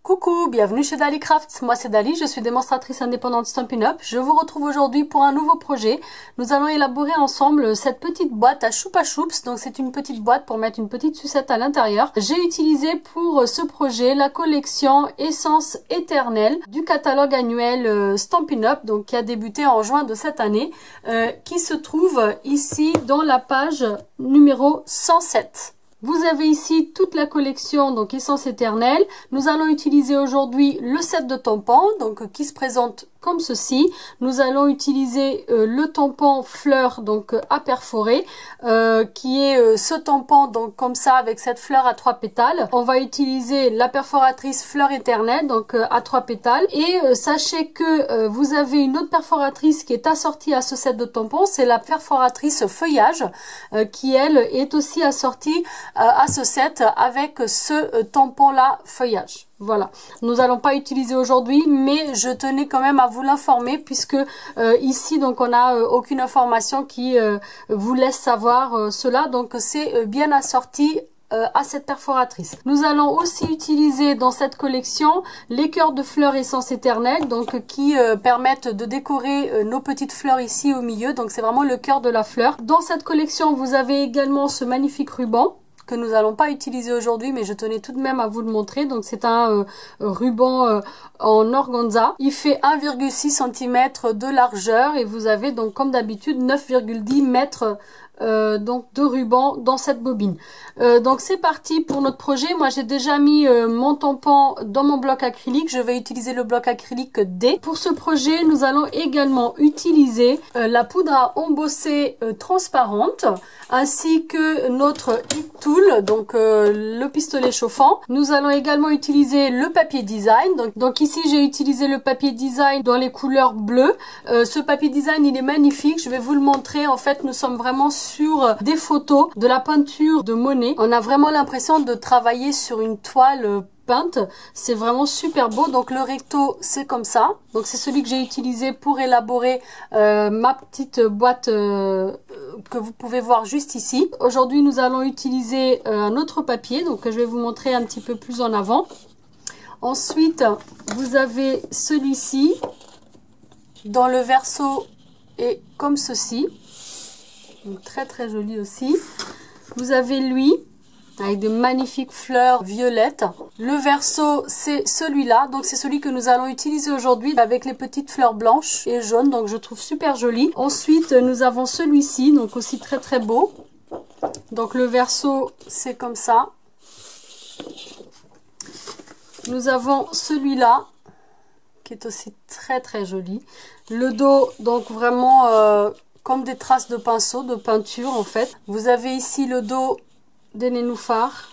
Coucou, bienvenue chez Dali Crafts. Moi c'est Dali, je suis démonstratrice indépendante Stampin' Up. Je vous retrouve aujourd'hui pour un nouveau projet. Nous allons élaborer ensemble cette petite boîte à Choupa Choups. Donc c'est une petite boîte pour mettre une petite sucette à l'intérieur. J'ai utilisé pour ce projet la collection Essence Éternelle du catalogue annuel Stampin' Up, donc qui a débuté en juin de cette année, qui se trouve ici dans la page numéro 107. Vous avez ici toute la collection, donc Essence Éternelle. Nous allons utiliser aujourd'hui le set de tampons, donc qui se présente comme ceci. Nous allons utiliser le tampon fleur, donc à perforer, qui est ce tampon, donc comme ça, avec cette fleur à 3 pétales. On va utiliser la perforatrice fleur éternelle, donc à 3 pétales. Et sachez que vous avez une autre perforatrice qui est assortie à ce set de tampons, c'est la perforatrice feuillage, qui elle est aussi assortie à ce set avec ce tampon là feuillage. Voilà, nous n'allons pas utiliser aujourd'hui, mais je tenais quand même à vous l'informer puisque ici donc on n'a aucune information qui vous laisse savoir cela, donc c'est bien assorti à cette perforatrice. Nous allons aussi utiliser dans cette collection les cœurs de fleurs Essence Éternelle, donc qui permettent de décorer nos petites fleurs ici au milieu, donc c'est vraiment le cœur de la fleur. Dans cette collection vous avez également ce magnifique ruban que nous n'allons pas utiliser aujourd'hui, mais je tenais tout de même à vous le montrer. Donc c'est un ruban en organza. Il fait 1,6 cm de largeur et vous avez donc comme d'habitude 9,10 mètres donc de ruban dans cette bobine. Donc c'est parti pour notre projet. Moi j'ai déjà mis mon tampon dans mon bloc acrylique. Je vais utiliser le bloc acrylique D. Pour ce projet nous allons également utiliser la poudre à embosser transparente ainsi que notre heat tool, donc le pistolet chauffant. Nous allons également utiliser le papier design. Donc ici j'ai utilisé le papier design dans les couleurs bleues. Ce papier design il est magnifique. Je vais vous le montrer. En fait nous sommes vraiment sur des photos de la peinture de Monet. On a vraiment l'impression de travailler sur une toile peinte. C'est vraiment super beau. Donc le recto c'est comme ça. Donc c'est celui que j'ai utilisé pour élaborer ma petite boîte que vous pouvez voir juste ici. Aujourd'hui nous allons utiliser un autre papier, donc que je vais vous montrer un petit peu plus en avant. Ensuite vous avez celui-ci dans le verso et comme ceci. Donc, très très joli aussi. Vous avez lui avec de magnifiques fleurs violettes. Le verso c'est celui-là, donc c'est celui que nous allons utiliser aujourd'hui avec les petites fleurs blanches et jaunes, donc je trouve super joli. Ensuite nous avons celui-ci, donc aussi très très beau. Donc le verso c'est comme ça. Nous avons celui-là qui est aussi très très joli. Le dos donc vraiment comme des traces de pinceau, de peinture en fait. Vous avez ici le dos des nénuphars,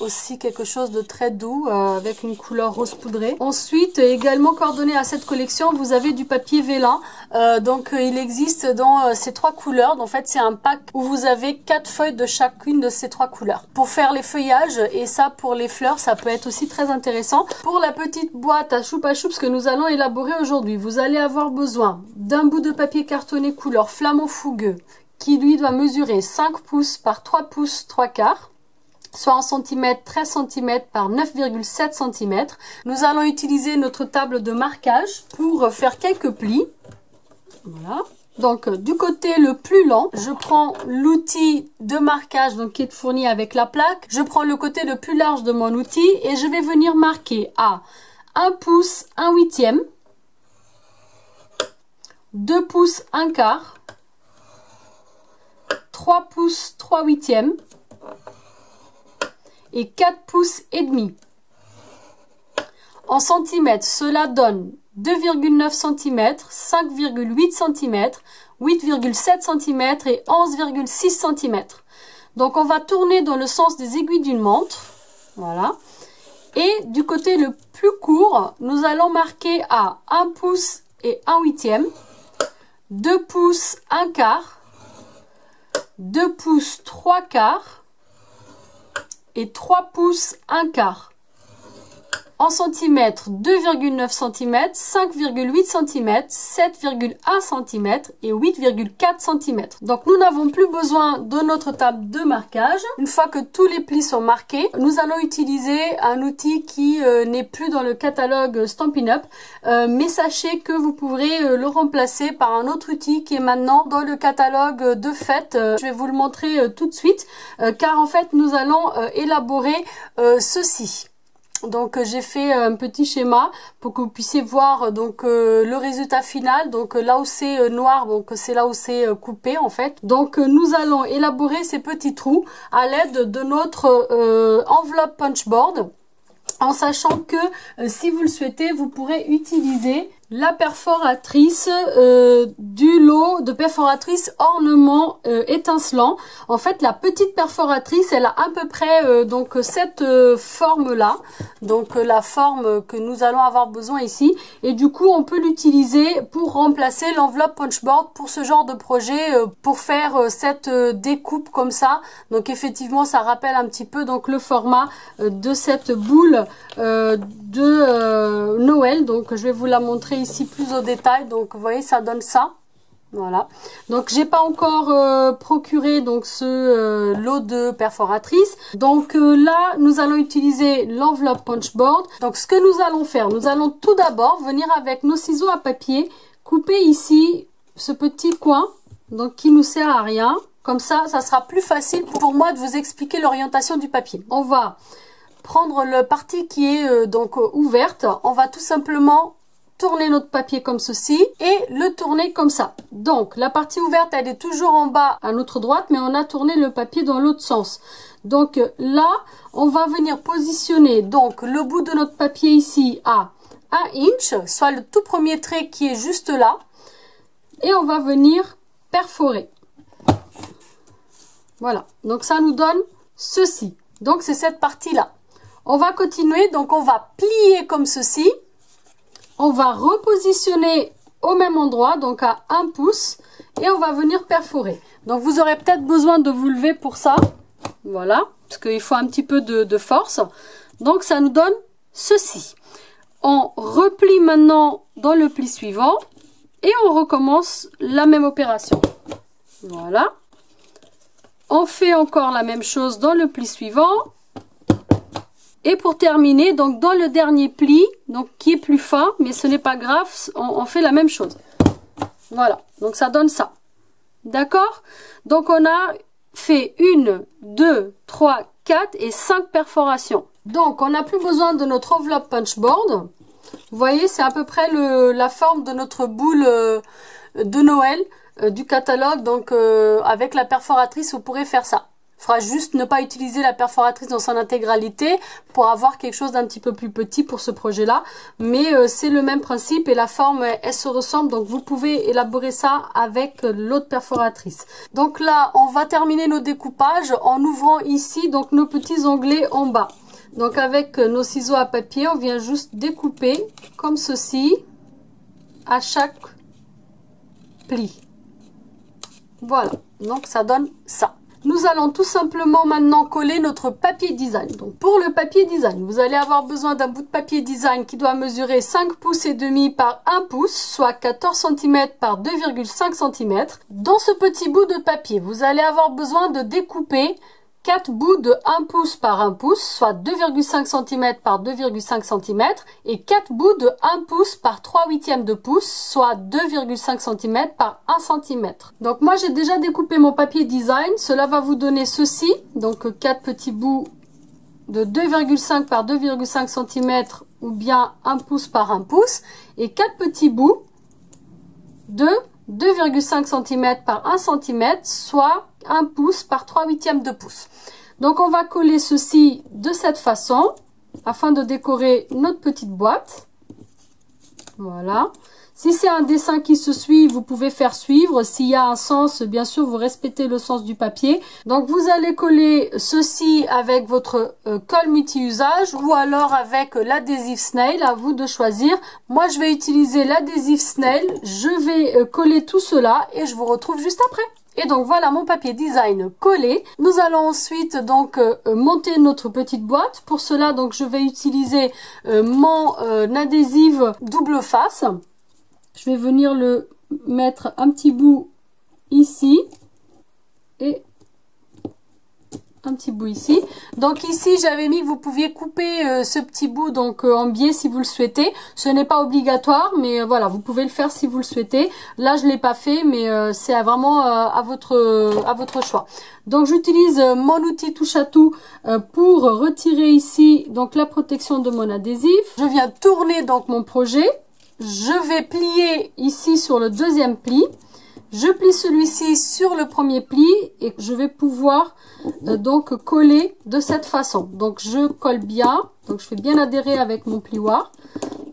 aussi quelque chose de très doux avec une couleur rose poudrée. Ensuite, également coordonné à cette collection, vous avez du papier vélin. Donc il existe dans ces 3 couleurs. En fait, c'est un pack où vous avez 4 feuilles de chacune de ces 3 couleurs. Pour faire les feuillages et ça pour les fleurs, ça peut être aussi très intéressant. Pour la petite boîte à Choupa Choups que nous allons élaborer aujourd'hui, vous allez avoir besoin d'un bout de papier cartonné couleur flamant fougueux qui lui doit mesurer 5 pouces par 3 pouces 3 quarts. Soit en centimètres 13 cm par 9,7 cm. Nous allons utiliser notre table de marquage pour faire quelques plis. Voilà. Donc du côté le plus lent, je prends l'outil de marquage donc qui est fourni avec la plaque. Je prends le côté le plus large de mon outil et je vais venir marquer à 1 pouce 1/8, 2 pouces 1 quart, 3 pouces 3/8 et 4 pouces et demi. En centimètres, cela donne 2,9 cm, 5,8 cm, 8,7 cm et 11,6 cm. Donc on va tourner dans le sens des aiguilles d'une montre. Voilà. Et du côté le plus court, nous allons marquer à 1 pouce et 1/8, 2 pouces 1 quart, 2 pouces 3 quarts et 3 pouces 1 quart. En centimètres, 2,9 cm, 5,8 cm, 7,1 cm et 8,4 cm. Donc nous n'avons plus besoin de notre table de marquage. Une fois que tous les plis sont marqués, nous allons utiliser un outil qui n'est plus dans le catalogue Stampin' Up, mais sachez que vous pourrez le remplacer par un autre outil qui est maintenant dans le catalogue de fête. Je vais vous le montrer tout de suite, car en fait nous allons élaborer ceci. Donc j'ai fait un petit schéma pour que vous puissiez voir donc le résultat final. Donc là où c'est noir, donc c'est là où c'est coupé en fait. Donc nous allons élaborer ces petits trous à l'aide de notre enveloppe punchboard, en sachant que si vous le souhaitez, vous pourrez utiliser la perforatrice du lot de perforatrices ornement étincelant. En fait, la petite perforatrice, elle a à peu près donc cette forme là, donc la forme que nous allons avoir besoin ici, et du coup on peut l'utiliser pour remplacer l'enveloppe punchboard pour ce genre de projet, pour faire cette découpe comme ça. Donc effectivement ça rappelle un petit peu donc le format de cette boule de Noël. Donc je vais vous la montrer ici plus au détail. Donc vous voyez, ça donne ça. Voilà. Donc j'ai pas encore procuré donc ce lot de perforatrices. Donc là nous allons utiliser l'enveloppe punchboard. Donc ce que nous allons faire, nous allons tout d'abord venir avec nos ciseaux à papier, couper ici ce petit coin donc qui nous sert à rien. Comme ça sera plus facile pour moi de vous expliquer l'orientation du papier. On va prendre la partie qui est donc ouverte. On va tout simplement tourner notre papier comme ceci et le tourner comme ça. Donc la partie ouverte, elle est toujours en bas à notre droite, mais on a tourné le papier dans l'autre sens. Donc là, on va venir positionner donc le bout de notre papier ici à 1 inch, soit le tout premier trait qui est juste là, et on va venir perforer. Voilà, donc ça nous donne ceci. Donc c'est cette partie là. On va continuer, donc on va plier comme ceci. On va repositionner au même endroit, donc à 1 pouce, et on va venir perforer. Donc vous aurez peut-être besoin de vous lever pour ça. Voilà, parce qu'il faut un petit peu de force. Donc ça nous donne ceci. On replie maintenant dans le pli suivant et on recommence la même opération. Voilà. On fait encore la même chose dans le pli suivant. Et pour terminer, donc dans le dernier pli, donc qui est plus fin, mais ce n'est pas grave, on fait la même chose. Voilà, donc ça donne ça. D'accord? Donc on a fait 1, 2, 3, 4 et 5 perforations. Donc on n'a plus besoin de notre enveloppe punchboard. Vous voyez, c'est à peu près la forme de notre boule de Noël du catalogue. Donc avec la perforatrice, vous pourrez faire ça. Il faudra juste ne pas utiliser la perforatrice dans son intégralité pour avoir quelque chose d'un petit peu plus petit pour ce projet-là. Mais c'est le même principe et la forme, elle se ressemble. Donc vous pouvez élaborer ça avec l'autre perforatrice. Donc là, on va terminer nos découpages en ouvrant ici donc nos petits onglets en bas. Donc avec nos ciseaux à papier, on vient juste découper comme ceci à chaque pli. Voilà, donc ça donne ça. Nous allons tout simplement maintenant coller notre papier design. Donc pour le papier design, vous allez avoir besoin d'un bout de papier design qui doit mesurer 5 pouces et demi par 1 pouce, soit 14 cm par 2,5 cm. Dans ce petit bout de papier, vous allez avoir besoin de découper 4 bouts de 1 pouce par 1 pouce, soit 2,5 cm par 2,5 cm, et 4 bouts de 1 pouce par 3/8 de pouce, soit 2,5 cm par 1 cm. Donc moi j'ai déjà découpé mon papier design, cela va vous donner ceci, donc 4 petits bouts de 2,5 par 2,5 cm ou bien 1 pouce par 1 pouce, et 4 petits bouts de 2,5 cm par 1 cm, soit 1 pouce par 3/8 de pouce. Donc on va coller ceci de cette façon afin de décorer notre petite boîte. Voilà. Si c'est un dessin qui se suit, vous pouvez faire suivre. S'il y a un sens, bien sûr, vous respectez le sens du papier. Donc vous allez coller ceci avec votre colle multi-usage ou alors avec l'adhésif Snail, à vous de choisir. Moi, je vais utiliser l'adhésif Snail. Je vais coller tout cela et je vous retrouve juste après. Et donc voilà mon papier design collé. Nous allons ensuite donc monter notre petite boîte. Pour cela donc je vais utiliser mon adhésif double face. Je vais venir le mettre un petit bout ici et un petit bout ici. Donc ici j'avais mis que vous pouviez couper ce petit bout donc en biais si vous le souhaitez. Ce n'est pas obligatoire mais voilà, vous pouvez le faire si vous le souhaitez. Là je l'ai pas fait mais c'est vraiment à votre choix. Donc j'utilise mon outil touche à tout pour retirer ici donc la protection de mon adhésif. Je viens tourner donc mon projet. Je vais plier ici sur le deuxième pli. Je plie celui-ci sur le premier pli et je vais pouvoir donc coller de cette façon. Donc je colle bien, donc je fais bien adhérer avec mon plioir.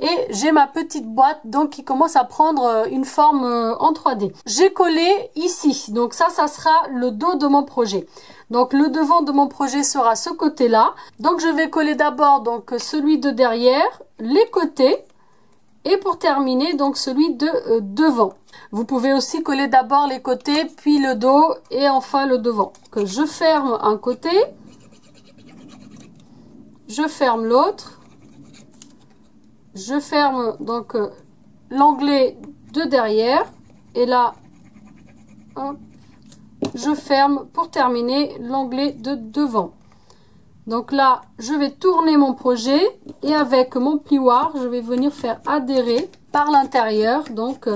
Et j'ai ma petite boîte donc qui commence à prendre une forme en 3D. J'ai collé ici, donc ça sera le dos de mon projet. Donc le devant de mon projet sera ce côté-là. Donc je vais coller d'abord donc celui de derrière, les côtés. Et pour terminer, donc celui de devant. Vous pouvez aussi coller d'abord les côtés, puis le dos et enfin le devant. Que je ferme un côté, je ferme l'autre, je ferme donc l'onglet de derrière et là, hop, je ferme pour terminer l'onglet de devant. Donc là, je vais tourner mon projet et avec mon plioir, je vais venir faire adhérer par l'intérieur donc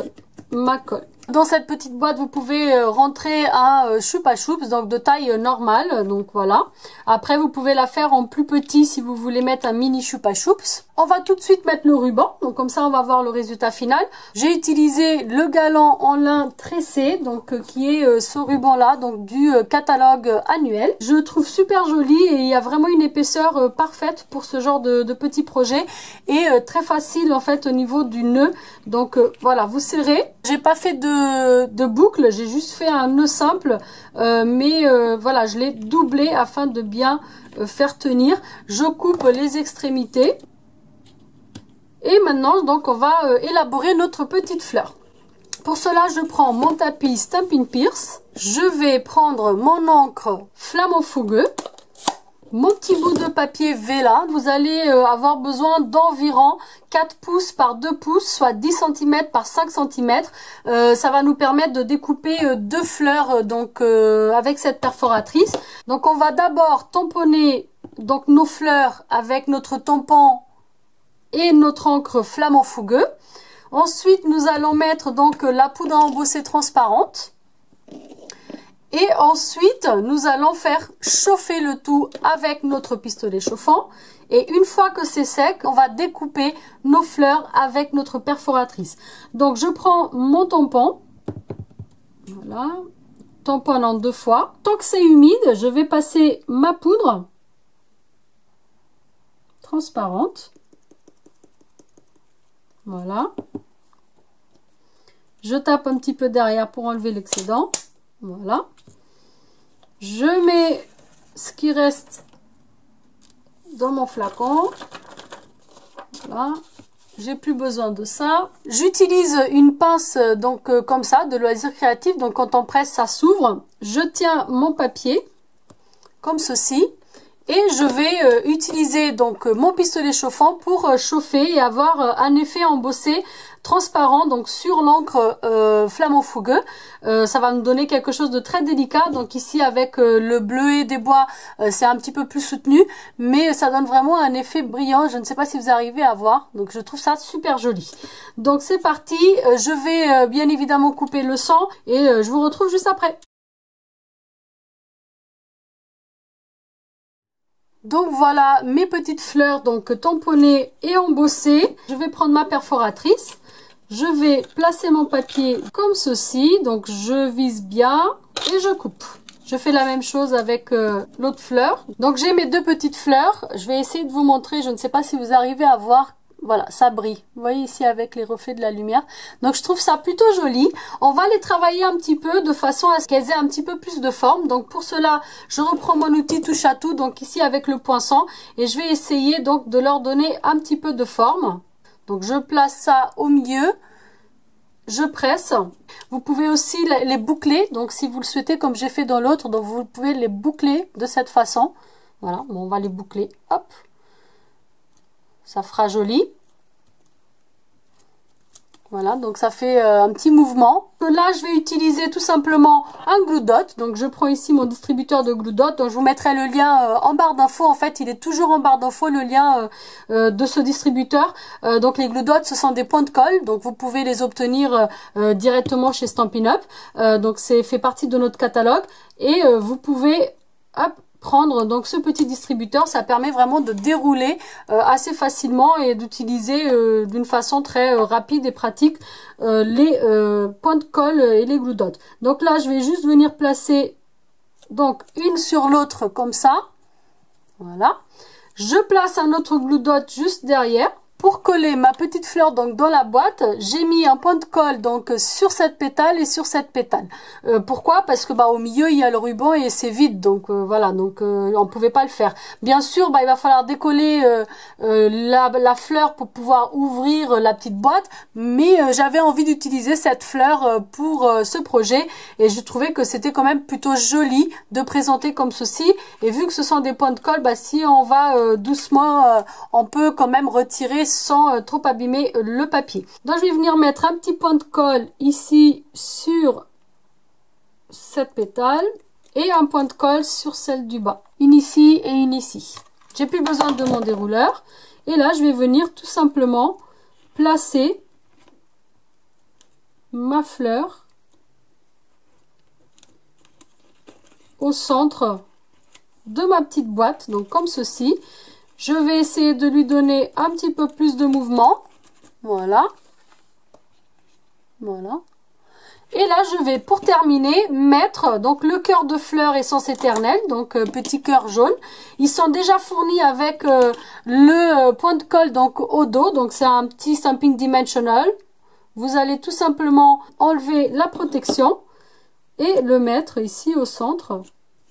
ma colle. Dans cette petite boîte, vous pouvez rentrer un chupa choups, donc de taille normale, donc voilà. Après, vous pouvez la faire en plus petit si vous voulez mettre un mini chupa choups. On va tout de suite mettre le ruban, donc comme ça on va voir le résultat final. J'ai utilisé le galant en lin tressé, donc qui est ce ruban là, donc du catalogue annuel. Je le trouve super joli et il y a vraiment une épaisseur parfaite pour ce genre de petit projet et très facile en fait au niveau du nœud. Donc voilà, vous serrez. J'ai pas fait de boucle, j'ai juste fait un nœud simple, mais voilà, je l'ai doublé afin de bien faire tenir. Je coupe les extrémités. Et maintenant, donc, on va élaborer notre petite fleur. Pour cela, je prends mon tapis Stampin' Pierce. Je vais prendre mon encre Flamand Fougueux. Mon petit bout de papier Vela. Vous allez avoir besoin d'environ 4 pouces par 2 pouces, soit 10 cm par 5 cm. Ça va nous permettre de découper 2 fleurs donc avec cette perforatrice. Donc, on va d'abord tamponner donc, nos fleurs avec notre tampon et notre encre Flamand Fougueux. Ensuite, nous allons mettre donc la poudre à embosser transparente. Et ensuite, nous allons faire chauffer le tout avec notre pistolet chauffant. Et une fois que c'est sec, on va découper nos fleurs avec notre perforatrice. Donc, je prends mon tampon. Voilà. Tamponne en 2 fois. Tant que c'est humide, je vais passer ma poudre transparente. Voilà. Je tape un petit peu derrière pour enlever l'excédent. Voilà. Je mets ce qui reste dans mon flacon. Voilà. J'ai plus besoin de ça. J'utilise une pince donc comme ça, de Loisirs Créatifs. Donc quand on presse, ça s'ouvre. Je tiens mon papier comme ceci. Et je vais utiliser donc mon pistolet chauffant pour chauffer et avoir un effet embossé transparent donc sur l'encre Flamand Fougueux. Ça va nous donner quelque chose de très délicat. Donc ici avec le bleuet des bois, c'est un petit peu plus soutenu, mais ça donne vraiment un effet brillant. Je ne sais pas si vous arrivez à voir. Donc je trouve ça super joli. Donc c'est parti. Je vais bien évidemment couper le sang et je vous retrouve juste après. Donc voilà mes petites fleurs donc tamponnées et embossées. Je vais prendre ma perforatrice. Je vais placer mon papier comme ceci. Donc je vise bien et je coupe. Je fais la même chose avec l'autre fleur. Donc j'ai mes 2 petites fleurs. Je vais essayer de vous montrer. Je ne sais pas si vous arrivez à voir. Voilà, ça brille. Vous voyez ici avec les reflets de la lumière. Donc je trouve ça plutôt joli. On va les travailler un petit peu de façon à ce qu'elles aient un petit peu plus de forme. Donc pour cela, je reprends mon outil touche à tout. Donc ici avec le poinçon. Et je vais essayer donc de leur donner un petit peu de forme. Donc je place ça au milieu. je presse. Vous pouvez aussi les boucler, donc si vous le souhaitez, comme j'ai fait dans l'autre, donc vous pouvez les boucler de cette façon. Voilà, bon, on va les boucler, hop. Ça fera joli. Voilà, donc ça fait un petit mouvement. Là, je vais utiliser tout simplement un glue dot. Donc, je prends ici mon distributeur de glue dot. Donc, je vous mettrai le lien en barre d'infos. En fait, il est toujours en barre d'infos, le lien de ce distributeur. Donc, les glue dots, ce sont des points de colle. Donc, vous pouvez les obtenir directement chez Stampin' Up. Donc, c'est fait partie de notre catalogue. Et vous pouvez, hop, prendre donc ce petit distributeur, ça permet vraiment de dérouler assez facilement et d'utiliser d'une façon très rapide et pratique les points de colle et les glue dots. Donc là, je vais juste venir placer donc une sur l'autre comme ça. Voilà. Je place un autre glue dot juste derrière. Pour coller ma petite fleur donc dans la boîte, j'ai mis un point de colle donc sur cette pétale et sur cette pétale. Pourquoi? Parce que au milieu il y a le ruban et c'est vide, donc voilà, donc on pouvait pas le faire. Bien sûr, il va falloir décoller la fleur pour pouvoir ouvrir la petite boîte, mais j'avais envie d'utiliser cette fleur pour ce projet et je trouvais que c'était quand même plutôt joli de présenter comme ceci. Et vu que ce sont des points de colle, si on va doucement, on peut quand même retirer sans trop abîmer le papier. Donc je vais venir mettre un petit point de colle ici sur cette pétale et un point de colle sur celle du bas. Une ici et une ici. J'ai plus besoin de mon dérouleur. Et là, je vais venir tout simplement placer ma fleur au centre de ma petite boîte, donc comme ceci. Je vais essayer de lui donner un petit peu plus de mouvement. Voilà. Voilà. Et là, je vais, pour terminer, mettre donc le cœur de fleur Essence Éternelle, donc petit cœur jaune. Ils sont déjà fournis avec le point de colle donc au dos, donc c'est un petit Stampin' Dimensional. Vous allez tout simplement enlever la protection et le mettre ici au centre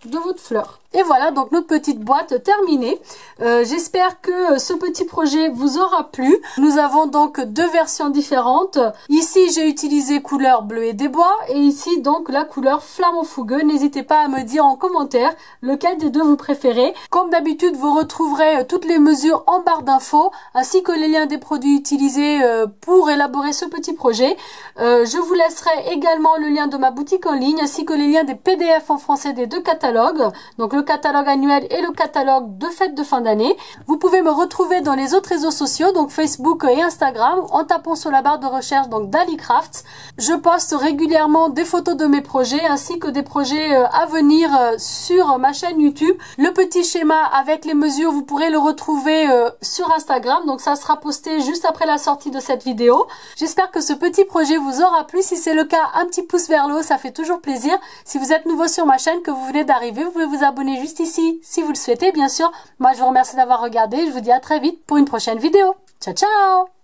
de votre fleur. Et voilà donc notre petite boîte terminée. J'espère que ce petit projet vous aura plu. Nous avons donc deux versions différentes. Ici j'ai utilisé couleur bleu et des bois et ici donc la couleur flamant fougueux. N'hésitez pas à me dire en commentaire lequel des deux vous préférez. Comme d'habitude, vous retrouverez toutes les mesures en barre d'infos ainsi que les liens des produits utilisés pour élaborer ce petit projet. Je vous laisserai également le lien de ma boutique en ligne ainsi que les liens des PDF en français des deux catalogues. Donc le catalogue annuel et le catalogue de fête de fin d'année. Vous pouvez me retrouver dans les autres réseaux sociaux, donc Facebook et Instagram, en tapant sur la barre de recherche donc Dali Crafts. Je poste régulièrement des photos de mes projets ainsi que des projets à venir sur ma chaîne YouTube. Le petit schéma avec les mesures, vous pourrez le retrouver sur Instagram, donc ça sera posté juste après la sortie de cette vidéo. J'espère que ce petit projet vous aura plu. Si c'est le cas, un petit pouce vers le haut, ça fait toujours plaisir. Si vous êtes nouveau sur ma chaîne, que vous venez d'arriver, vous pouvez vous abonner juste ici si vous le souhaitez, bien sûr. Moi, je vous remercie d'avoir regardé. Je vous dis à très vite pour une prochaine vidéo. Ciao, ciao!